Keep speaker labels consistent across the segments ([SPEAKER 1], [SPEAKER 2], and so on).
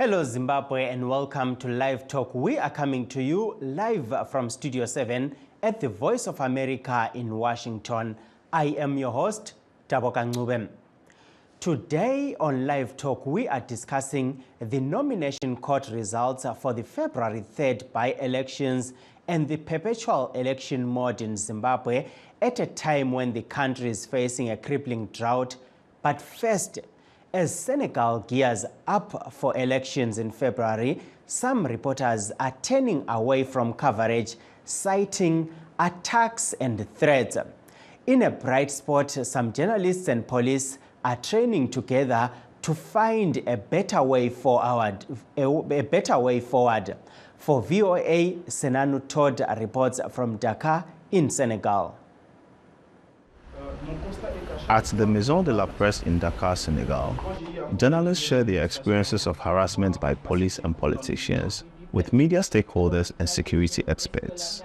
[SPEAKER 1] Hello Zimbabwe and welcome to Live Talk. We are coming to you live from Studio 7 at the Voice of America in Washington. I am your host, Taboka Ncube. Today on Live Talk, we are discussing the nomination court results for the February 3rd by-elections and the perpetual election mode in Zimbabwe at a time when the country is facing a crippling drought. But first, as Senegal gears up for elections in February, some reporters are turning away from coverage, citing attacks and threats. In a bright spot, some journalists and police are training together to find a better way forward. For VOA, Senanu Todd reports from Dakar in Senegal.
[SPEAKER 2] At the Maison de la Presse in Dakar, Senegal, journalists share their experiences of harassment by police and politicians with media stakeholders and security experts.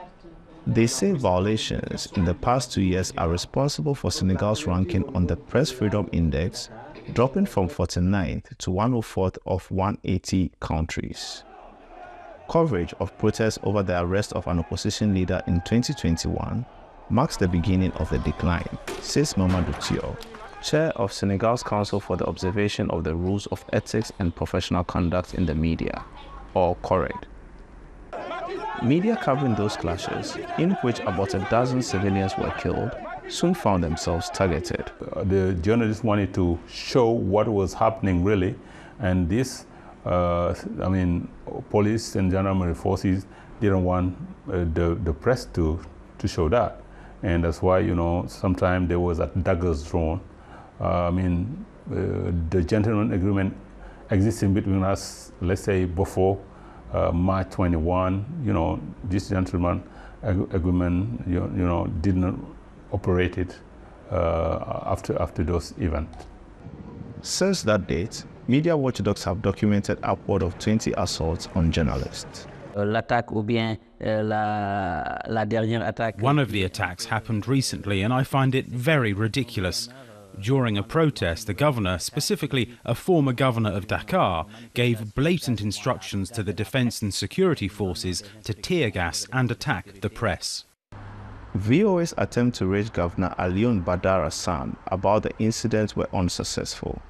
[SPEAKER 2] They say violations in the past 2 years are responsible for Senegal's ranking on the Press Freedom Index, dropping from 49th to 104th of 180 countries. Coverage of protests over the arrest of an opposition leader in 2021 marks the beginning of the decline, says Mamadou Tio, chair of Senegal's Council for the Observation of the Rules of Ethics and Professional Conduct in the Media, or CORED. Media covering those clashes, in which about a dozen civilians were killed, soon found themselves targeted.
[SPEAKER 3] The journalists wanted to show what was happening really, and this, police and gendarmerie forces didn't want the press to show that. And that's why, sometimes there was daggers drawn. The gentleman agreement existing between us, let's say before March 21, this gentleman agreement, didn't operate it after those events.
[SPEAKER 2] Since that date, media watchdogs have documented upward of 20 assaults on journalists.
[SPEAKER 4] One of the attacks happened recently, and I find it very ridiculous. During a protest, the governor, specifically a former governor of Dakar, gave blatant instructions to the defense and security forces to tear gas and attack the press.
[SPEAKER 2] VOA's attempt to reach Governor Alioune Badara Sane about the incident were unsuccessful.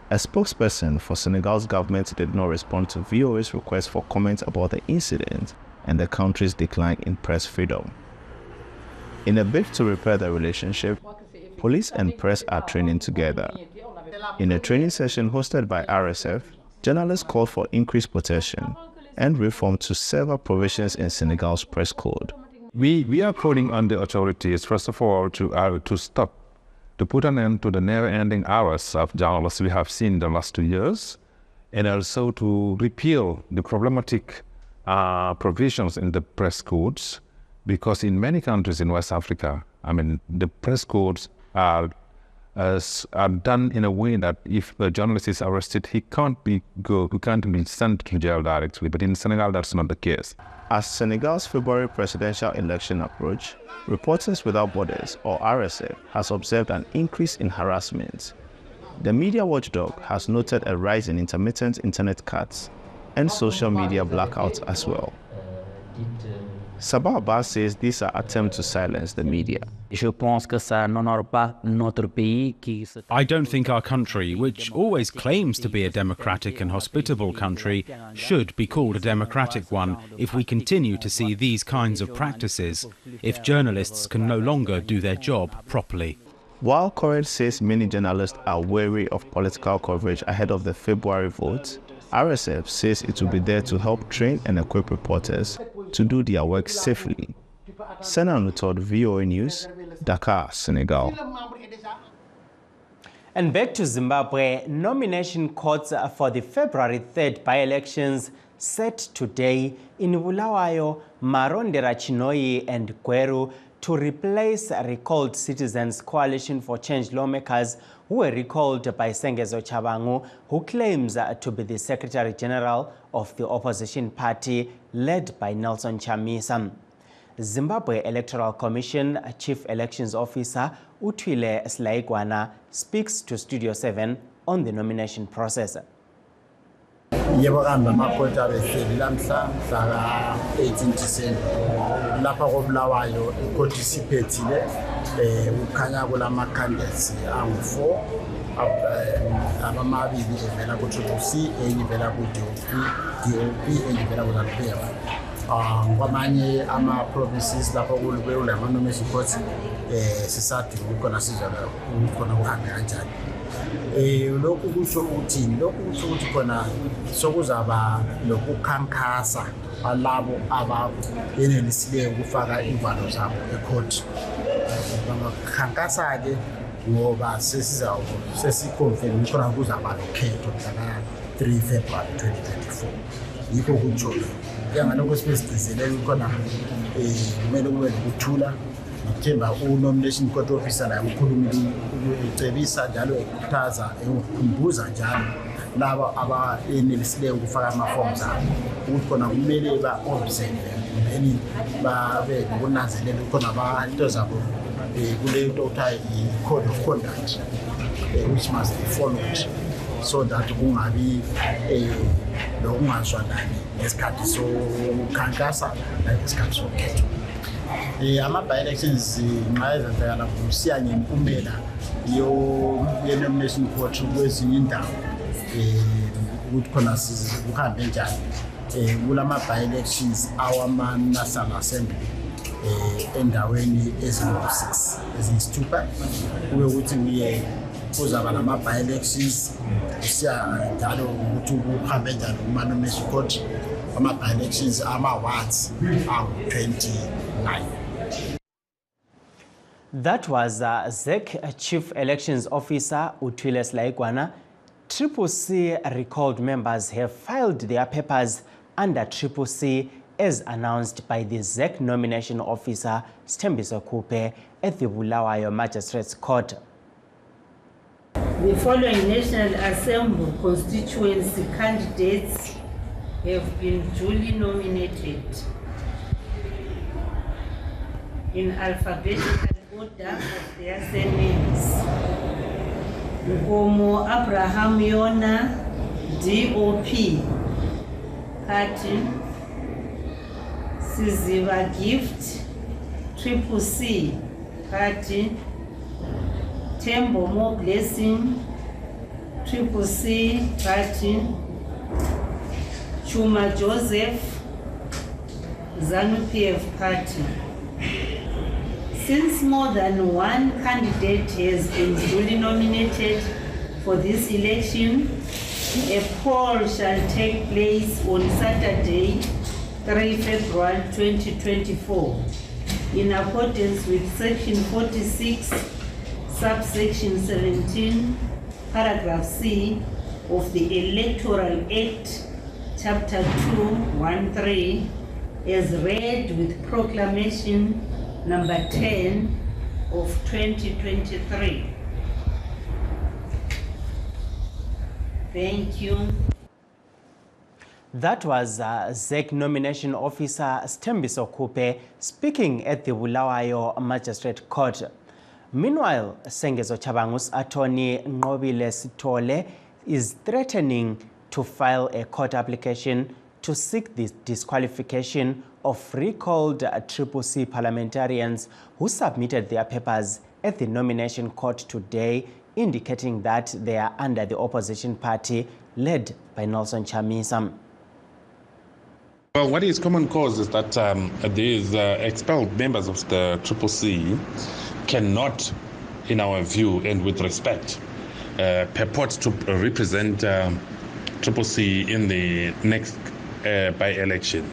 [SPEAKER 2] A spokesperson for Senegal's government did not respond to VOA's request for comment about the incident and the country's decline in press freedom. In a bid to repair the relationship, police and press are training together. In a training session hosted by RSF, journalists called for increased protection and reform to several provisions in Senegal's press code.
[SPEAKER 5] We are calling on the authorities, first of all, to stop, to put an end to the never-ending hours of journalists we have seen the last 2 years, and also to repeal the problematic provisions in the press codes, because in many countries in West Africa, the press codes are done in a way that if a journalist is arrested, he can't be sent to jail directly. But in Senegal, that's not the case.
[SPEAKER 2] As Senegal's February presidential election approach, Reporters Without Borders, or RSF, has observed an increase in harassment. The media watchdog has noted a rise in intermittent internet cuts and social media blackouts as well. Sabah Abbas says these are attempts to silence the media.
[SPEAKER 4] I don't think our country, which always claims to be a democratic and hospitable country, should be called a democratic one if we continue to see these kinds of practices, if journalists can no longer do their job properly.
[SPEAKER 2] While CORED says many journalists are wary of political coverage ahead of the February vote, RSF says it will be there to help train and equip reporters to do their work safely. Senanu Todd, VOA News, Dakar, Senegal.
[SPEAKER 1] And back to Zimbabwe, nomination courts for the February 3rd by-elections set today in Bulawayo, Marondera Chinoi and Gweru to replace recalled Citizens Coalition for Change lawmakers who were recalled by Sengezo Chabangu, who claims to be the Secretary General of the opposition party led by Nelson Chamisa. Zimbabwe Electoral Commission Chief Elections Officer Utwile Slaigwana speaks to Studio 7 on the nomination process.
[SPEAKER 6] Yebo kambe amakhoti abehleli lamhla mhla 18 December lapha koBulawayo ikhoti siphethile ukhanya kulama candidates angu4 abamabili evela ku-CCC enye ivela ku-DOP enye ivela ku-ZANU-PF. Kwamanye ama-provinces lapho kulama-nomination courts sisadinga ukukhona sizwe ukukhona kuhambe kanjani. Lokhu kusho ukuthini? Lokhu kusho ukuthi khona sokuzaba lokukhankasa alabo abayenelisileyo ukufaka imvalo zabo ecourt. Bangakhankasa-ke ngoba sesikonfirm khona kuzaba nokhetho mhla 3 February 2024. Yikho kutsho ngalokho sibesigcizelele khona kumele kube nokuthula nokuthemba u-nomination court officer naye ukhulumile ukucebisa njalo ekhuthaza ukukhumbuza njalo laba abayenelisileyo ukufaka ama-forms abo ukuthi khona kumele ba-observe then babe nokunanzelela khona into zabo kule nto okuthiwa i-code of conduct which must be followed so that kungabi lokungazwanani ngesikhathi sokukhankasa nangesikhathi sokhetho. Ama-byelections nxa ezenzakala kusiya ngempumela ye-nomination court kwezinye indawo ukuthi khona kuhambe njani. Kulama-byelections awama-National Assembly endaweni ezingu-6 eziyisithupha kube ukuthi kuzaba nama-byelections kusiya njalo ukuthi kuhambe njani kuma-nomination court. Ama-byelections ama-wards angu-29.
[SPEAKER 1] That was ZEC Chief Elections Officer Uthwile Slaigwana. CCC recalled members have filed their papers under CCC as announced by the ZEC Nomination Officer Sthembiso Kupe at the Bulawayo Magistrates Court.
[SPEAKER 7] The following National Assembly constituency candidates have been duly nominated in alphabetical order of their surnames. Nkomo Abraham Yona, DOP, Party. Siziva Gift, CCC, Party. Tembo Mo Blessing, CCC, Party. Chuma Joseph, ZANU-PF Party. Since more than one candidate has been duly nominated for this election, a poll shall take place on Saturday, 3 February 2024, in accordance with Section 46, subsection 17, paragraph C of the Electoral Act, Chapter 213, as read with Proclamation Number 10 of 2023. Thank you.
[SPEAKER 1] That was ZEC Nomination Officer Sthembiso Kupe speaking at the Bulawayo Magistrate Court. Meanwhile, Sengezo Chabangu's attorney Nqobile Sithole is threatening to file a court application to seek the disqualification of recalled CCC parliamentarians who submitted their papers at the nomination court today, indicating that they are under the opposition party led by Nelson Chamisa.
[SPEAKER 8] Well, what is common cause is that these expelled members of the CCC cannot, in our view and with respect, purport to represent CCC in the next by-election.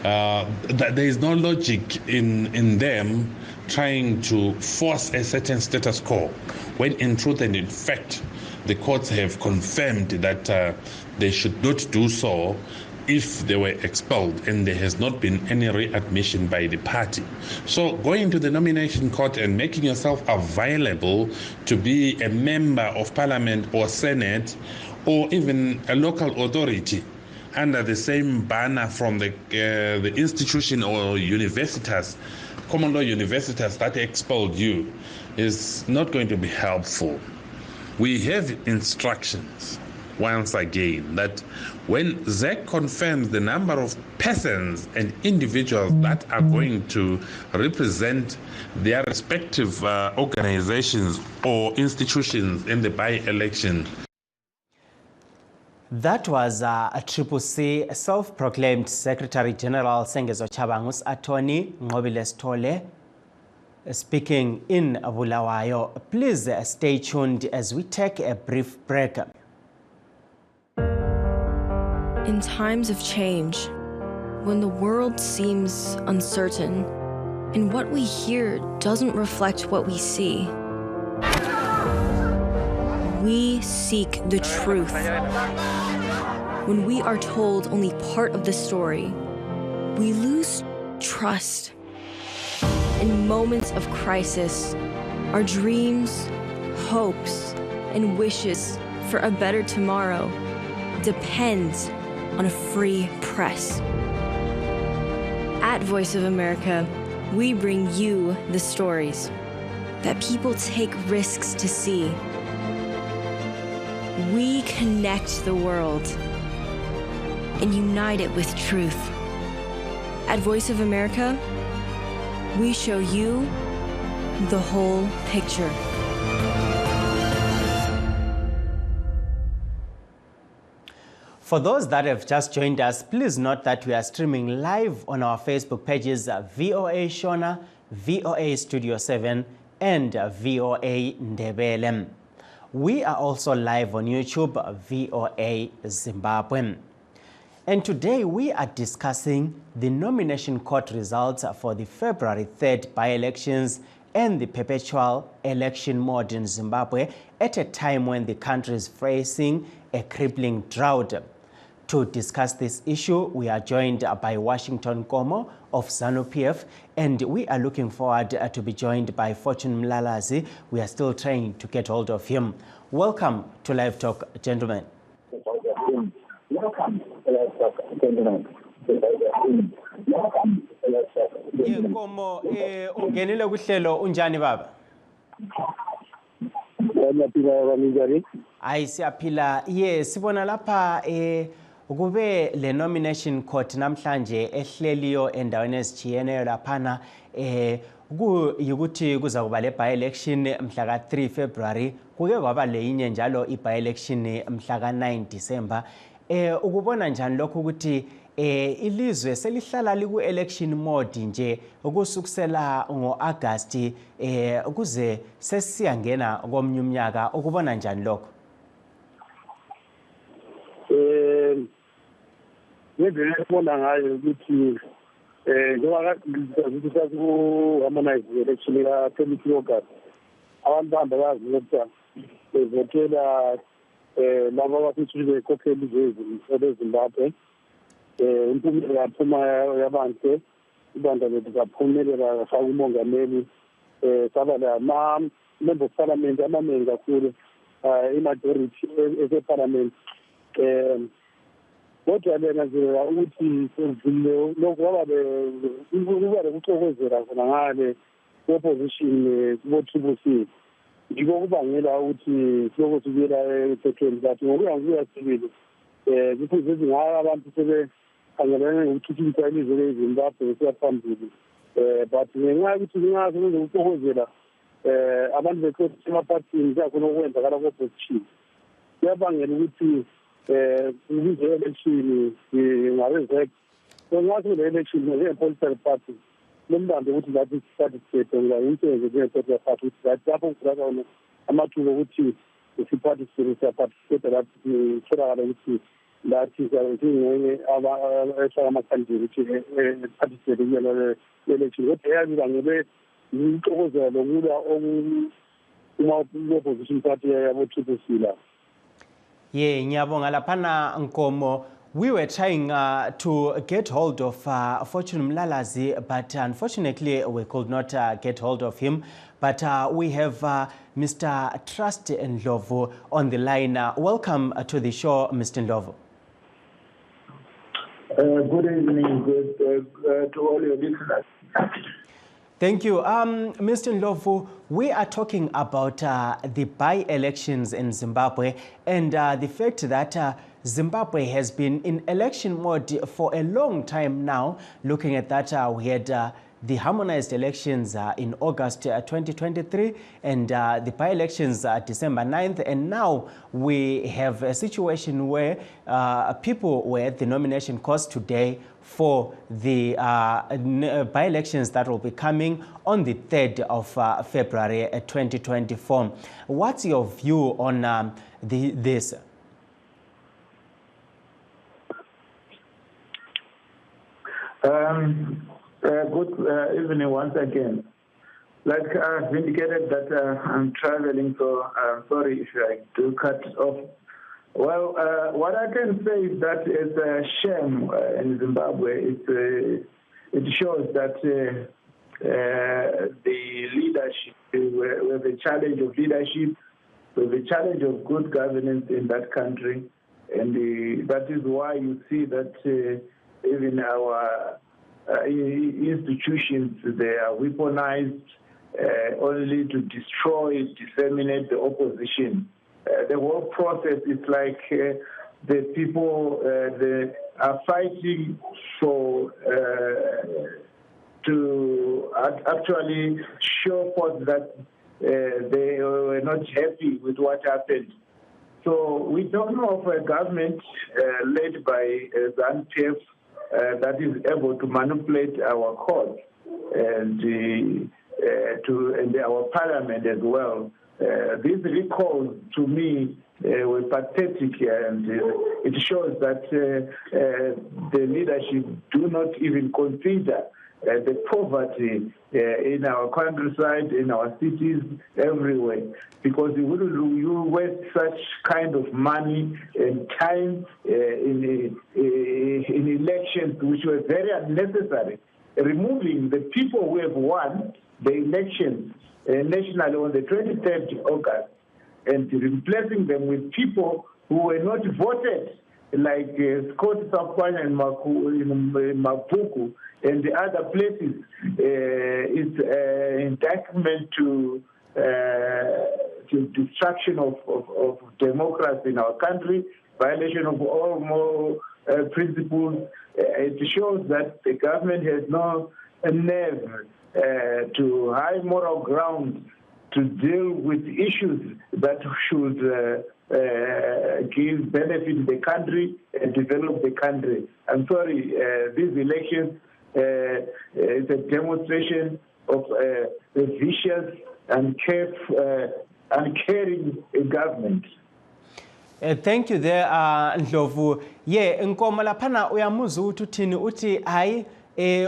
[SPEAKER 8] There is no logic in them trying to force a certain status quo, when in truth and in fact, the courts have confirmed that they should not do so if they were expelled and there has not been any readmission by the party. So going to the nomination court and making yourself available to be a member of parliament or senate or even a local authority under the same banner from the institution or universitas, common law universitas that expelled you, is not going to be helpful. We have instructions once again that when ZEC confirms the number of persons and individuals that are going to represent their respective organizations or institutions in the by-election.
[SPEAKER 1] That was a CCC self-proclaimed Secretary General Sengezo Chabangus Attorney Ngobile Stole speaking in Bulawayo. Please stay tuned as we take a brief break.
[SPEAKER 9] In times of change, when the world seems uncertain and what we hear doesn't reflect what we see, we seek the truth. When we are told only part of the story, we lose trust. In moments of crisis, our dreams, hopes, and wishes for a better tomorrow depends on a free press. At Voice of America, we bring you the stories that people take risks to see. We connect the world and unite it with truth. At Voice of America, we show you the whole picture.
[SPEAKER 1] For those that have just joined us, please note that we are streaming live on our Facebook pages VOA Shona, VOA Studio 7, and VOA Ndebele. We are also live on YouTube, VOA Zimbabwe. And today we are discussing the nomination court results for the February 3rd by-elections and the perpetual election mode in Zimbabwe at a time when the country is facing a crippling drought. To discuss this issue, we are joined by Washington Komo of ZANU-PF, and we are looking forward to be joined by Fortune Mlalazi. We are still trying to get hold of him. Welcome to Live Talk, gentlemen.
[SPEAKER 10] Welcome to Live Talk, gentlemen.
[SPEAKER 1] Komo, ungenile kuhlelo unjani baba? Hayi siyaphila. Sibona lapha kube le nomination court namhlanje ehleliyo endaweni ezitshiyeneyo laphana kuyikuthi kuza kuba le by-election mhla ka-3 February, kuke kwaba leyinye njalo i-by-election mhla ka-9 December. Ukubona njani lokho ukuthi ilizwe selihlala liku-election mode nje ukusukusela ngo-August kuze sesiyangena komnye umnyaka, ukubona njani lokho?
[SPEAKER 10] Ngendlela esibona ngayo ukuthi njengoba saku-harmonize election ka-20 August, abantu bahambe bazivota bevotela laba abafithi bekhokheli zeZimbabwe. Impumela yaphuma yabantu, ibandla lethu kaphumelela kafaka umongameli, saba la-member of parliament amaningi kakhulu, i-majority ese-parliament. Kodwa benazela ukuthi lokhu kwaba lokuxokozela khona ngale opposition kubo-CCC. Yiko kubangela ukuthi siloko sibuyela ephethweni kathi ngokuya sibili kufuze zingaka abantu sebekhangelane ngokuthuthukisa ilizwe leZimbabwe kuya phambili. But ngenxa yokuthi kungazi kuzokuxokozela abantu bekhothi emaphathini kuyakhona okwenzakala ku-opposition, kuyabangela ukuthi ukuze election ngabe-ZEC ngathi kule-election nge-political party lombambe ukuthi lathi participate ngayintenze nge-political party ukuthi lathi lapho kudakona amathuba ukuthi siparticipate siyaparticipate lathi kutholakala ukuthi lathi singxenye ehlala amakhandidate ukuthi participate kuyona le-election. Kodwa eyabibangele ukuxokozela lokulwa uma-opposition party yabo-CCC la.
[SPEAKER 1] Ngiyabonga laphana Nkomo. We were trying to get hold of Fortune Mlalazi, but unfortunately we could not get hold of him. But we have Mr. Trust Ndlovu on the line. Welcome to the show, Mr. Ndlovu.
[SPEAKER 10] Good evening, to all your listeners.
[SPEAKER 1] Thank you. Mr. Ndlovu, we are talking about the by-elections in Zimbabwe and the fact that Zimbabwe has been in election mode for a long time now. Looking at that, we had the harmonized elections in August 2023 and the by-elections December 9th. And now we have a situation where people were at the nomination course today for the by-elections that will be coming on the 3rd of February 2024. What's your view on this?
[SPEAKER 11] Good evening once again. Like I've indicated that I'm traveling, so I'm sorry if I do cut off. Well, what I can say is that it's a shame in Zimbabwe. It shows that the leadership, with the challenge of leadership, with the challenge of good governance in that country, and that is why you see that even our institutions, they are weaponized only to destroy, disseminate the opposition. The whole process is like the people they are fighting for to actually show forth that they were not happy with what happened. So we don't know of a government led by ZANU-PF that is able to manipulate our courts and our parliament as well. These recalls, to me, were pathetic, and it shows that the leadership do not even consider the poverty in our countryside, in our cities, everywhere. Because you waste such kind of money and time in elections which were very unnecessary, removing the people who have won the elections nationally on the 23rd of August and replacing them with people who were not voted, like Scott Sakwanya and Mapuku and the other places. It's an indictment to destruction of democracy in our country, violation of all moral principles. It shows that the government has no nerve to high moral ground to deal with issues that should give benefit to the country and develop the country. I'm sorry, these elections is a demonstration of a vicious and uncaring government.
[SPEAKER 1] Thank you there, Ndlovu. Yeah, Nkomo laphana uyamuza uthini uthi hayi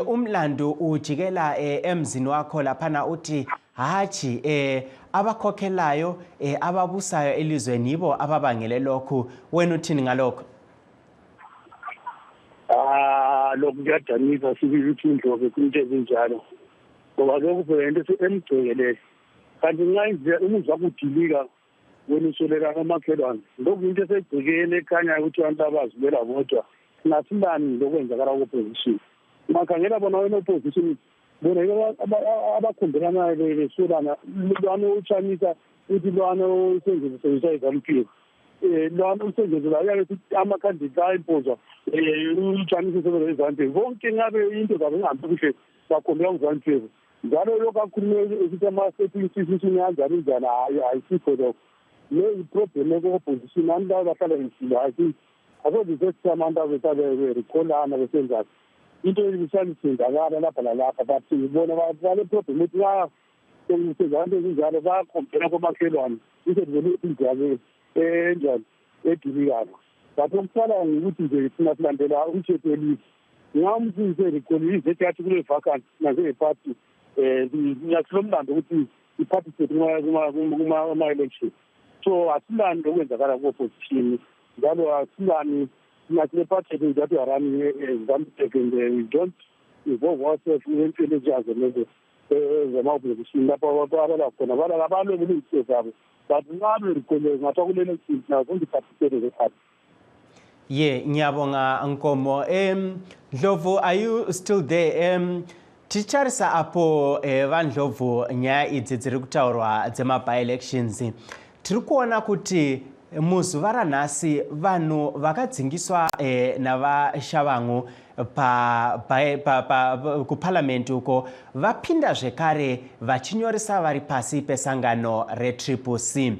[SPEAKER 1] umlando ujikela emzini wakho laphana uthi hachi abakhokhelayo ababusayo elizweni yibo ababangele lokhu, wena uthini ngalokho?
[SPEAKER 10] Lokhu kuyadanisa sibili ukuthi Ndlovu into ezinjalo ngoba lokhu phela emgcekele kanti nxa umuzwa kudilika wena usoleka kamakhelwane lokhu into esegcekele ekhanya ukuthi abantu abazibela bodwa nasilani lokwenzakala ku-opposition. Makhangela bona wena opposition bona abakhumbelanayo besolana lwana utshanisa uthi lwana usengenziswa izaluphiwe lwana usengenzela uyabe amakhandidati ayimpoza utshanisa isebenza izaluphiwe bonke ngabe into zabe ngihambe kuhle bakhombela uzaluphiwe njalo lokhu akhulume ukuthi ama-setting yanjani njani ayisikho lokho le iproblem eko-opposition abantu labo bahlala besile asozisethi abantu abesaberikholana besenzani into ebisalisindakala lapha lalapha but bona bale problem ukuthi sezanto ezinjalo bayakhompela komakhelwane isebizele indawo enjani edilikayo but okusala ngukuthi nje thina silandela umthetho welizwe. Ngingamsizise rikholi izethi yathi kule vacancy nasephathi ngiyasilomlando ukuthi i-participate kuma-election, so asilani lokwenzakala ku-opposition njalo asilani national party that we are running and we don't involve ourselves in entweni ezijazelele zama-opposition lapho abalakho abantu ebulungise zabo but ngabe rikhole ngathiwa kulele nazo ndiparticipate zephati.
[SPEAKER 1] Yeah, ngiyabonga Nkomo. Ndlovu, are you still there? Ticharisa apo vandlovu nyaya idzi dziri kutaurwa dzema-byelections. Tiri kuona kuti muzuva ranhasi vanhu vakadzingiswa navashavangu kuparliament uko vapinda zvekare vachinyoresa vari pasi pesangano reCCC.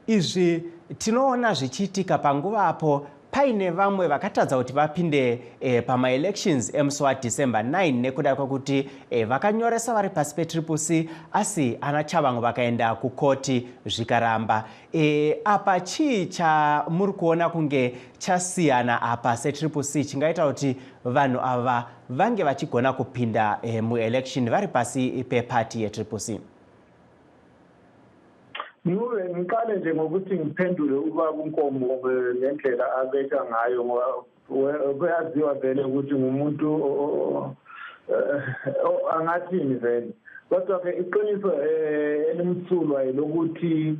[SPEAKER 1] Izvi tinoona zvichiitika panguva apo paine vamwe vakatadza kuti vapinde pama-elections emusi waDecember 9 nekuda kwekuti vakanyoresa vari pasi peCCC asi ana chavangu vakaenda kukoti zvikaramba. Apa chii chamuri kuona kunge chasiyana apa seCCC chingaita kuti vanhu ava vange vachigona kupinda muelection vari pasi pepati yeCCC?
[SPEAKER 11] Ngiqale nje ngokuthi ngiphendule ubaba uNkomo ngendlela abeka ngayo ngoba kuyaziwa vele ukuthi ngumuntu angathini vele. Kodwa-ke iqiniso elimsulwa lokuthi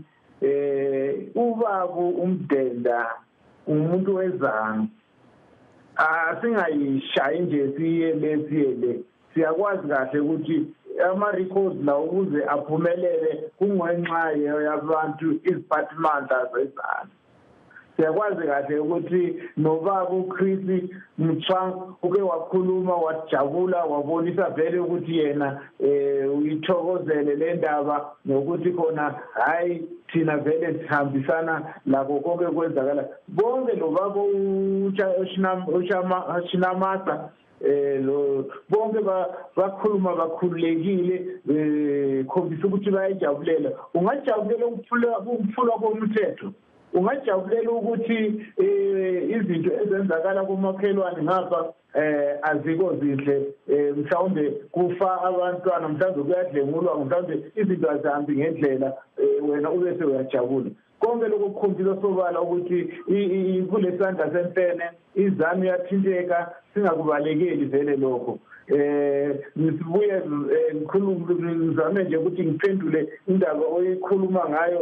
[SPEAKER 11] ubaba uMdenda umuntu wezanga. Singayishayi nje siyele siyakwazi kahle ukuthi ama-records la ukuze aphumelele kungenxa yabantu iziphathimandla zezana. Siyakwazi kahle ukuthi nobaba uChris Mtswang uke wakhuluma wajabula wabonisa vele ukuthi yena uyithokozele le ndaba nokuthi khona hayi thina vele sihambisana lakho konke kwenzakala. Bonke nobaba uShinamasa bonke bakhuluma bakhululekile khombisa ukuthi bayajabulela. Ungajabulela ukuphulwa komthetho, ungajabulela ukuthi izinto ezenzakala kumakhelwane ngapha azikho zihle, mhlawumbe kufa abantwana, mhlawumbe kuyadlengulwa, mhlawumbe izinto azihambi ngendlela, wena ubese uyajabula. Konke lokho kukhombisa sobala ukuthi kule sandla sempene izami yathinteka, singakubalekeli vele lokho. Nisibuye ngizame nje ukuthi ngiphendule indaba oyikhuluma ngayo.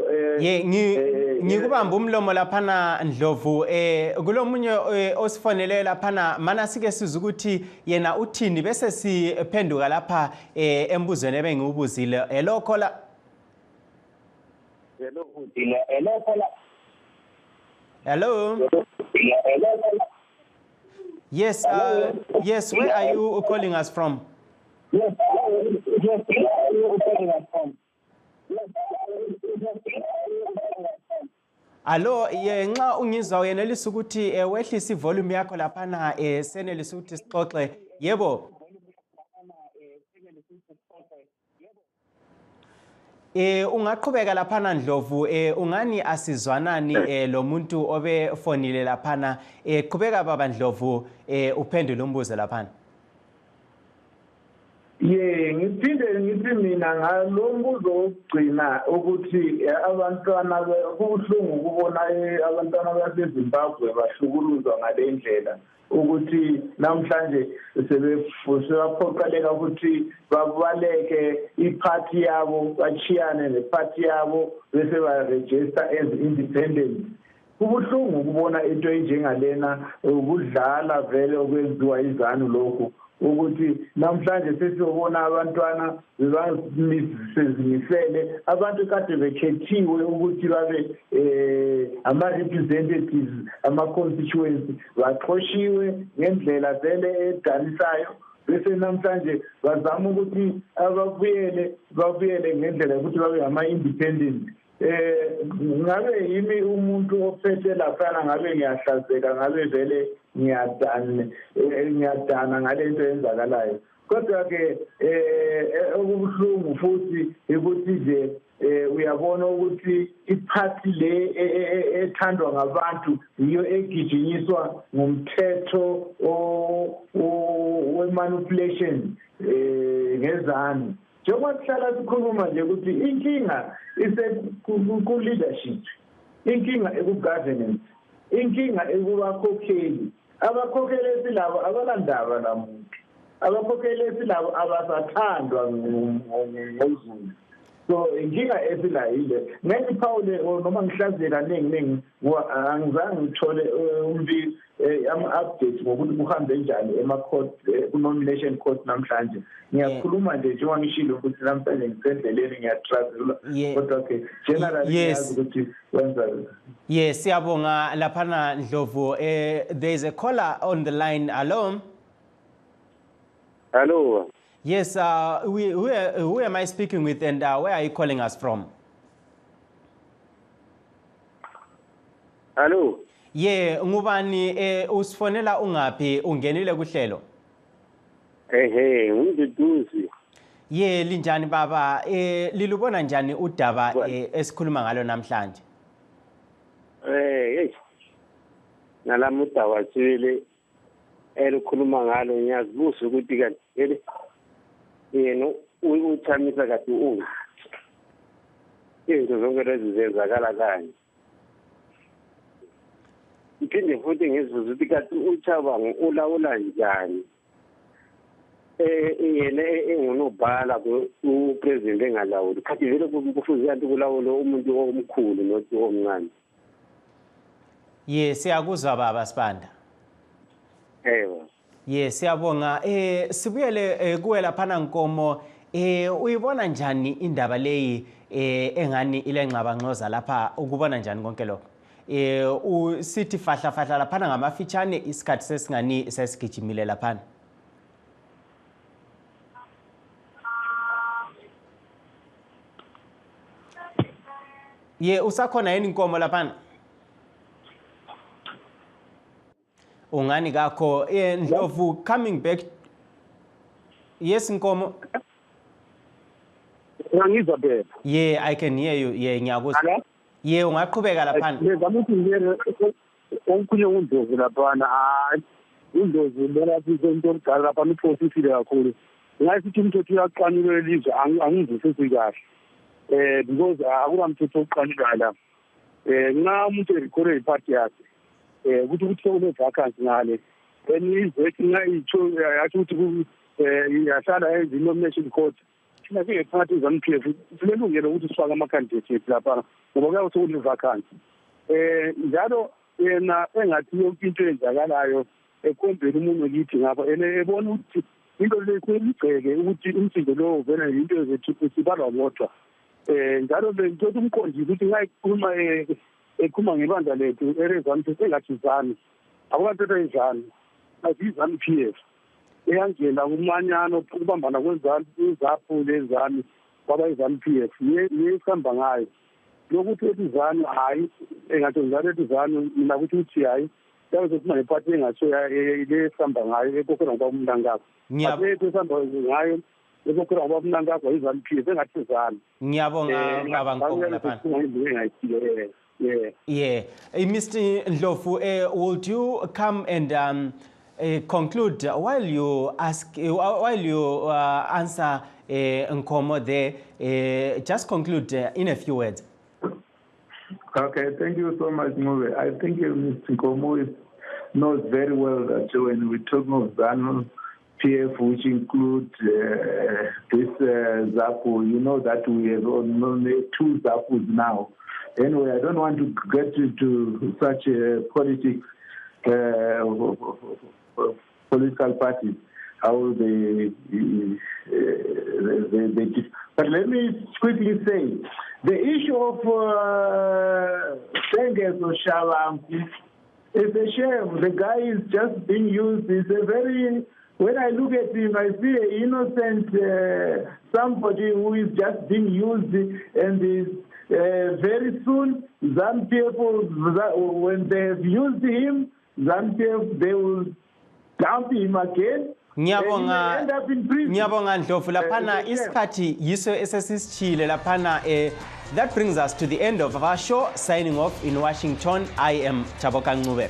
[SPEAKER 1] Ngikubamba umlomo laphana Ndlovu, kulomunye osifonele laphana mana sike sizwe ukuthi yena uthini bese siphenduka lapha embuzweni ebengiwubuzile. Hello caller. Hello. Yes, yes, where are you calling us from?
[SPEAKER 10] Yes, where are you calling us from?
[SPEAKER 1] Allo, nxa ungizwa uyenelisa ukuthi wehlisa ivolume yakho laphana senelisa ukuthi sixoxe. Yebo. Ungaqhubeka laphana Ndlovu, ungani asizwanani lo muntu obefonile laphana. Qhubeka baba Ndlovu, uphendule umbuzo laphana.
[SPEAKER 11] Ngiphinde ngithi mina ngalo mbuzo wokugcina ukuthi abantwana kubuhlungu ukubona abantwana baseZimbabwe bahlukuluzwa ngale ndlela, ukuthi namhlanje sebephoqeleka ukuthi babaleke iphathi yabo, bachiyane nephathi yabo bese baregister as independent. Kubuhlungu ukubona into enjengalena, ukudlala vele okwenziwa izanu lokho, ukuthi namhlanje sesiyobona abantwana sezimisele, abantu kade bekhethiwe ukuthi babe ama-representatives, ama-constituency, baxhoshiwe ngendlela vele edanisayo, bese namhlanje bazama ukuthi babuyele ngendlela yokuthi babe ama-independent. Ngabe yimi umuntu ophethe laphana, ngabe ngiyahlazeka, ngabe vele ngiyadana ngalento eyenzakalayo. Kodwa-ke okubuhlungu futhi ukuthi nje uyabona ukuthi iphathi le ethandwa ngabantu yiyo egijinyiswa ngumthetho we-manipulation ngezanu. Njengoba sihlala sikhuluma nje ukuthi inkinga ku-leadership, inkinga eku-governance, inkinga ekubakhokheli. Abakhokheli esilabo abalandaba lamuntu, abakhokheli esilabo abasathandwa ngozulu. So inkinga esila ile ngeke phawule noma ngihlaziye kaningi angizange ngithole update ngokuthi kuhambe njani ema-court ku-nomination court namhlanje. Ngiyakhuluma nje njengoba ngishilo ukuthi namhlanje ngisendleleni ngiyatravel kodwa ke generally ngiyazi ukuthi wenza.
[SPEAKER 1] Yes, siyabonga laphana Ndlovu. There is a caller on the line. Hello.
[SPEAKER 12] Hello.
[SPEAKER 1] Yes, who am I speaking with, and where are you calling us from?
[SPEAKER 12] Hello.
[SPEAKER 1] Yeah, ngubani usifonela ungapi ungenile kuhlelo?
[SPEAKER 12] Ngiduduzi.
[SPEAKER 1] Yeah, linjani baba? Lilubona njani udaba esikhuluma ngalo namhlanje?
[SPEAKER 12] Nalama udaba sile elikhuluma ngalo ngiyazibuza ukuthi kanti yena uthamisa kade izinto zonke lezi zenzakala kanye. Iphinde futhi ngizibuza ukuthi kade uChabangu ulawula njani yena engunobhala upresident engalawuli. Khathi vele kufuze kanti kulawula umuntu omkhulu nothi omncane.
[SPEAKER 1] Yes, siyakuzwa baba Sibanda. Yes, siyabonga. Sibuyele kuwe laphana Nkomo. Uyibona njani indaba leyi engani ile ngxabangxoza lapha ukubona njani konke lokho? Usithi fahla laphana ngamafitshane isikhathi sesingani sesigijimile laphana. Usakhona yini Nkomo laphana? Ungani kakho Ndlovu, coming back. Yes Nkomo.
[SPEAKER 10] Ngizwa bebe.
[SPEAKER 1] Yeah, I can hear you. Yeah, ngiyakuzwa. Yeah, ungaqhubeka laphana.
[SPEAKER 10] Ngizama ukuthi ngiyele onkunye uNdlovu laphana. Hayi, uNdlovu lena into omdala lapha iphosisile kakhulu. Ngasithi umthetho uyaqanula elizwe angizwisisi kahle. Because akulamthetho oqanulayo la. Nxa umuntu erekhole iparty yakhe ukuthi sokune vacancy ngale izwethi ngayitsho yathi ukuthi yahlala nomination court thina singephakathi eZANU-PF silelungelo ukuthi sifake ama-candidates lapha ngoba kuyabe sekune vacancy njalo yena engathi yonke into eyenzakalayo ekhombeni umuntu lithi ngapha ebona ukuthi into lesigceke ukuthi umsindo lowo vele yinto zethu sibalwa bodwa njalo bengithi umqondisi ukuthi ngayikhuluma ekhuluma ngebandla lethu eRezansi engathi izani akulanto ezani azizANU-PF eyangena kumanyano ukubambana kwezani izaphu lezani kwaba izANU-PF yesihamba ngayo lokuthi ethizani hayi engathi njalo ethizani mina ukuthi uthi hayi yabe kuma nephathi engathi lesihamba ngayo ekokhona kwamndangako ngiyabethe esihamba ngayo ekokhona kwamndangako izANU-PF engathi izani.
[SPEAKER 1] Ngiyabonga baba Nkomo lapha. Yeah. Mr. Ndlovu, would you come and conclude while you answer Nkomo there? Just conclude in a few words.
[SPEAKER 11] Okay, thank you so much, Ngube. I think Mr. Nkomo knows very well that when we talk of ZANU-PF, which include this ZAPU, you know that we have only 2 ZAPUs now. Anyway, I don't want to get into such politics of political parties, how they but let me quickly say, the issue of Senges or Shabangu is a shame. The guy is just being used. It's a very, when I look at him, I see an innocent somebody who is just being used, and is very soon, ZANU-PF, when they have used him, ZANU-PF, they will dump him again.
[SPEAKER 1] Ngiyabonga Ndlovu laphana isikhathi yiso esesisichile laphana. That brings us to the end of our show. Signing off in Washington, I am Taboka Ngube.